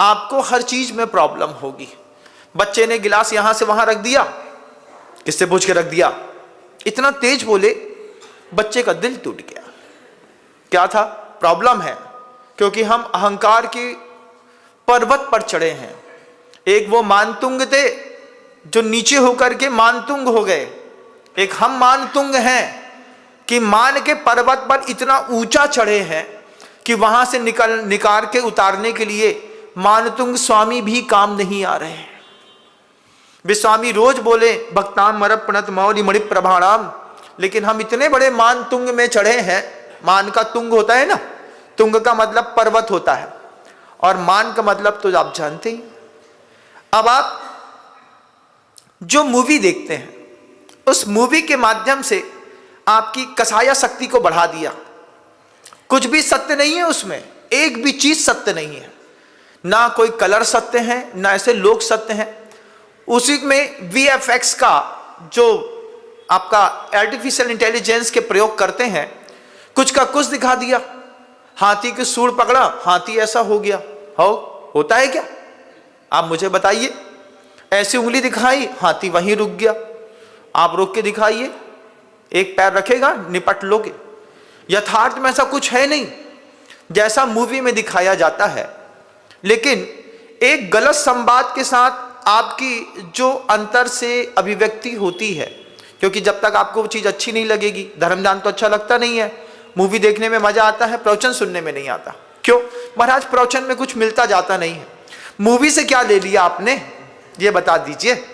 आपको हर चीज में प्रॉब्लम होगी। बच्चे ने गिलास यहां से वहां रख दिया, किससे पूछ के रख दिया, इतना तेज बोले, बच्चे का दिल टूट गया। क्या था? प्रॉब्लम है, क्योंकि हम अहंकार के पर्वत पर चढ़े हैं। एक वो मानतुंग थे जो नीचे होकर के मानतुंग हो गए, एक हम मानतुंग हैं कि मान के पर्वत पर इतना ऊंचा चढ़े हैं कि वहां से निकाल के उतारने के लिए मानतुंग स्वामी भी काम नहीं आ रहे हैं। वे स्वामी रोज बोले भक्ताम मरप प्रणत मौली मणि प्रभाणाम, लेकिन हम इतने बड़े मान तुंग में चढ़े हैं। मान का तुंग होता है ना, तुंग का मतलब पर्वत होता है, और मान का मतलब तो आप जानते ही। अब आप जो मूवी देखते हैं, उस मूवी के माध्यम से आपकी कसाया शक्ति को बढ़ा दिया। कुछ भी सत्य नहीं है उसमें, एक भी चीज सत्य नहीं है, ना कोई कलर सत्य है, ना ऐसे लोग सत्य हैं। उसी में VFX का जो आपका आर्टिफिशियल इंटेलिजेंस के प्रयोग करते हैं, कुछ का कुछ दिखा दिया। हाथी की सूंड पकड़ा, हाथी ऐसा हो गया। होता है क्या? आप मुझे बताइए। ऐसी उंगली दिखाई, हाथी वहीं रुक गया। आप रोक के दिखाइए, एक पैर रखेगा, निपट लोगे। यथार्थ में ऐसा कुछ है नहीं, जैसा मूवी में दिखाया जाता है। लेकिन एक गलत संवाद के साथ आपकी जो अंतर से अभिव्यक्ति होती है, क्योंकि जब तक आपको वो चीज अच्छी नहीं लगेगी, धर्म ज्ञान तो अच्छा लगता नहीं है, मूवी देखने में मजा आता है, प्रवचन सुनने में नहीं आता। क्यों? महाराज प्रवचन में कुछ मिलता जाता नहीं है। मूवी से क्या ले लिया आपने, ये बता दीजिए।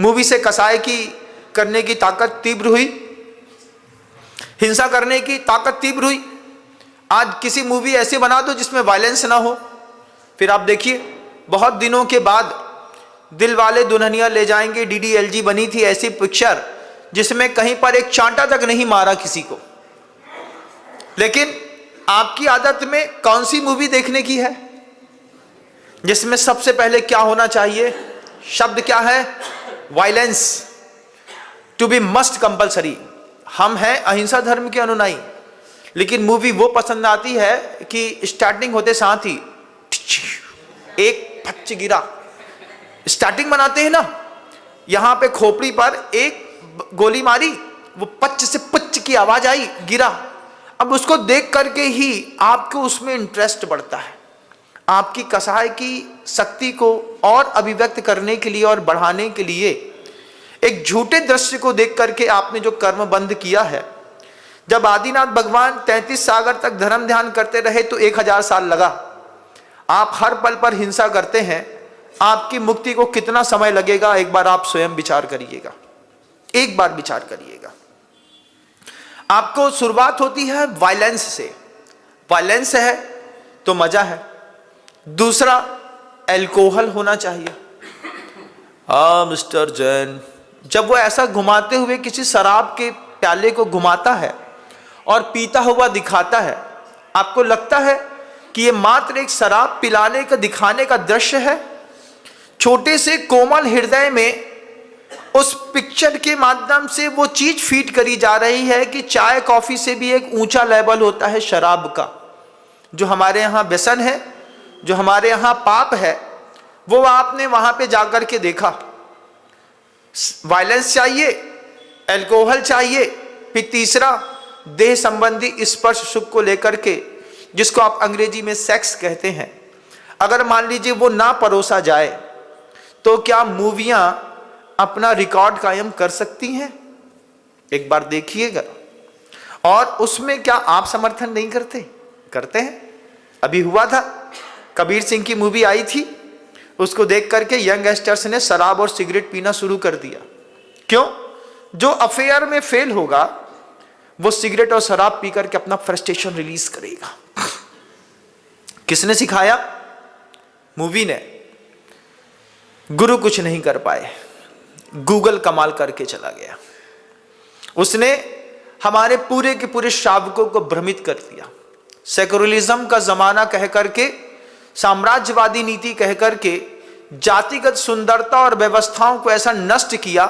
मूवी से कसाय की करने की ताकत तीव्र हुई, हिंसा करने की ताकत तीव्र हुई। आज किसी मूवी ऐसी बना दो जिसमें वायलेंस ना हो, फिर आप देखिए बहुत दिनों के बाद दिल वाले दुल्हनिया ले जाएंगे DDLG बनी थी, ऐसी पिक्चर जिसमें कहीं पर एक चांटा तक नहीं मारा किसी को। लेकिन आपकी आदत में कौन सी मूवी देखने की है जिसमें सबसे पहले क्या होना चाहिए? शब्द क्या है? Violence, to be must compulsory. हम हैं अहिंसा धर्म के अनुयायी, लेकिन मूवी वो पसंद आती है कि स्टार्टिंग होते साथ ही एक फच गिरा। स्टार्टिंग बनाते हैं ना, यहां पे खोपड़ी पर एक गोली मारी, वो पच से पुच की आवाज आई, गिरा। अब उसको देख करके ही आपको उसमें इंटरेस्ट बढ़ता है। आपकी कसाय की शक्ति को और अभिव्यक्त करने के लिए और बढ़ाने के लिए एक झूठे दृश्य को देख करके आपने जो कर्म बंद किया है। जब आदिनाथ भगवान 33 सागर तक धर्म ध्यान करते रहे तो 1000 साल लगा। आप हर पल पर हिंसा करते हैं, आपकी मुक्ति को कितना समय लगेगा? एक बार आप स्वयं विचार करिएगा, एक बार विचार करिएगा। आपको शुरुआत होती है वायलेंस से, वायलेंस है तो मजा है। दूसरा, अल्कोहल होना चाहिए। हाँ मिस्टर जैन, जब वो ऐसा घुमाते हुए किसी शराब के प्याले को घुमाता है और पीता हुआ दिखाता है, आपको लगता है कि ये मात्र एक शराब पिलाने का दिखाने का दृश्य है? छोटे से कोमल हृदय में उस पिक्चर के माध्यम से वो चीज फीड करी जा रही है कि चाय कॉफी से भी एक ऊंचा लेवल होता है शराब का। जो हमारे यहाँ व्यसन है, जो हमारे यहाँ पाप है, वो आपने वहां पे जाकर के देखा। वायलेंस चाहिए, अल्कोहल चाहिए, फिर तीसरा देह संबंधी स्पर्श सुख को लेकर के, जिसको आप अंग्रेजी में सेक्स कहते हैं। अगर मान लीजिए वो ना परोसा जाए तो क्या मूवियां अपना रिकॉर्ड कायम कर सकती हैं? एक बार देखिएगा। और उसमें क्या आप समर्थन नहीं करते? करते हैं। अभी हुआ था, कबीर सिंह की मूवी आई थी, उसको देख करके यंगस्टर्स ने शराब और सिगरेट पीना शुरू कर दिया। क्यों? जो अफेयर में फेल होगा वो सिगरेट और शराब पी करके अपना फ्रस्ट्रेशन रिलीज करेगा। किसने सिखाया? मूवी ने। गुरु कुछ नहीं कर पाए, गूगल कमाल करके चला गया। उसने हमारे पूरे के पूरे श्रावकों को भ्रमित कर दिया। सेकुलरिज्म का जमाना कह करके, साम्राज्यवादी नीति कह करके जातिगत सुंदरता और व्यवस्थाओं को ऐसा नष्ट किया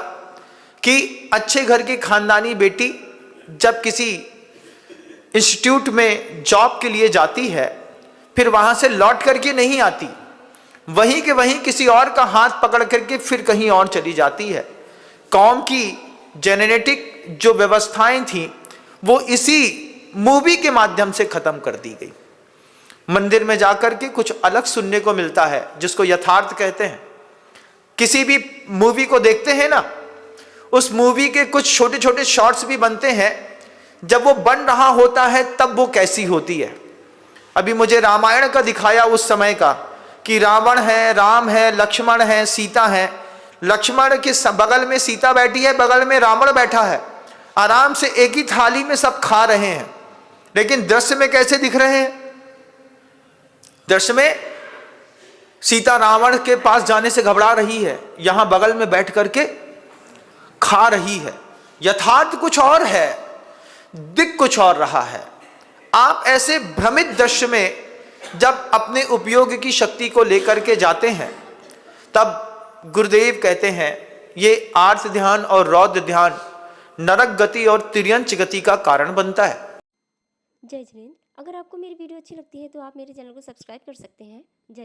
कि अच्छे घर की खानदानी बेटी जब किसी इंस्टीट्यूट में जॉब के लिए जाती है, फिर वहां से लौट करके नहीं आती, वहीं के वहीं किसी और का हाथ पकड़ करके फिर कहीं और चली जाती है। कौम की जेनेटिक जो व्यवस्थाएं थी वो इसी मूवी के माध्यम से खत्म कर दी गई। मंदिर में जाकर के कुछ अलग सुनने को मिलता है जिसको यथार्थ कहते हैं। किसी भी मूवी को देखते हैं ना, उस मूवी के कुछ छोटे छोटे शॉर्ट्स भी बनते हैं, जब वो बन रहा होता है तब वो कैसी होती है। अभी मुझे रामायण का दिखाया उस समय का कि रावण है, राम है, लक्ष्मण है, सीता है। लक्ष्मण के बगल में सीता बैठी है, बगल में रावण बैठा है, आराम से एक ही थाली में सब खा रहे हैं। लेकिन दृश्य में कैसे दिख रहे हैं? दृश्य में सीता रावण के पास जाने से घबरा रही है, यहां बगल में बैठ करके खा रही है। यथार्थ कुछ और है, दिख कुछ और रहा है। आप ऐसे भ्रमित दृश्य में जब अपने उपयोग की शक्ति को लेकर के जाते हैं, तब गुरुदेव कहते हैं ये आर्त ध्यान और रौद्र ध्यान नरक गति और तिर्यंच गति का कारण बनता है। जय जिनेंद्र, अगर आपको मेरी वीडियो अच्छी लगती है तो आप मेरे चैनल को सब्सक्राइब कर सकते हैं। जय